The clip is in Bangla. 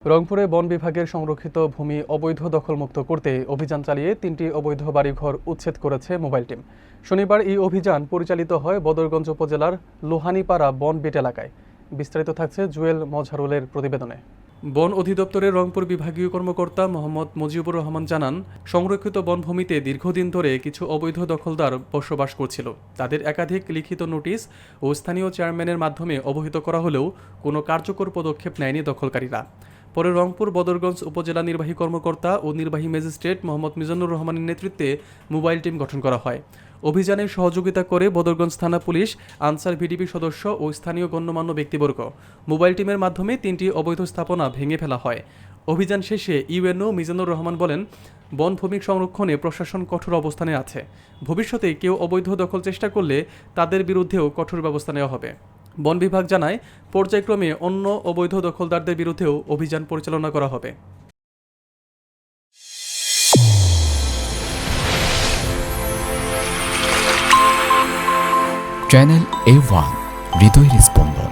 রংপুরে বন বিভাগের সংরক্ষিত ভূমি অবৈধ দখলমুক্ত করতে অভিযান চালিয়ে ৩টি অবৈধ বাড়িঘর উচ্ছেদ করেছে মোবাইল টিম। শনিবার এই অভিযান পরিচালিত হয় বদরগঞ্জ উপজেলার লোহানীপাড়া বন বিট এলাকায়। বিস্তারিত থাকছে জুয়েল মজহারুলের প্রতিবেদনে। বন অধিদপ্তরের রংপুর বিভাগীয় কর্মকর্তা মোহাম্মদ মুজিবুর রহমান জানান, সংরক্ষিত বনভূমিতে দীর্ঘদিন ধরে কিছু অবৈধ দখলদার বসবাস করছিল। তাদের একাধিক লিখিত নোটিশ ও স্থানীয় চেয়ারম্যানের মাধ্যমে অবহিত করা হলেও কোনো কার্যকর পদক্ষেপ নেয়নি দখলকারীরা। পরে রংপুর বদরগঞ্জ উপজেলা নির্বাহী কর্মকর্তা ও নির্বাহী ম্যাজিস্ট্রেট মোহাম্মদ মিজানুর রহমানের নেতৃত্বে মোবাইল টিম গঠন করা হয়। অভিযানে সহযোগিতা করে বদরগঞ্জ থানা পুলিশ, আনসার ভিডিপি সদস্য ও স্থানীয় গণ্যমান্য ব্যক্তিবর্গ। মোবাইল টিমের মাধ্যমে 3টি অবৈধ স্থাপনা ভেঙে ফেলা হয়। অভিযান শেষে ইউএনও মিজানুর রহমান বলেন, বনভূমি সংরক্ষণে প্রশাসন কঠোর অবস্থানে আছে। ভবিষ্যতে কেউ অবৈধ দখল চেষ্টা করলে তাদের বিরুদ্ধেও কঠোর ব্যবস্থা নেওয়া হবে। বন বিভাগ জানায়, পর্যায়ক্রমে অন্য অবৈধ দখলদারদের বিরুদ্ধেও অভিযান পরিচালনা করা হবে। চ্যানেল A1 হৃদয়ের স্পন্দন।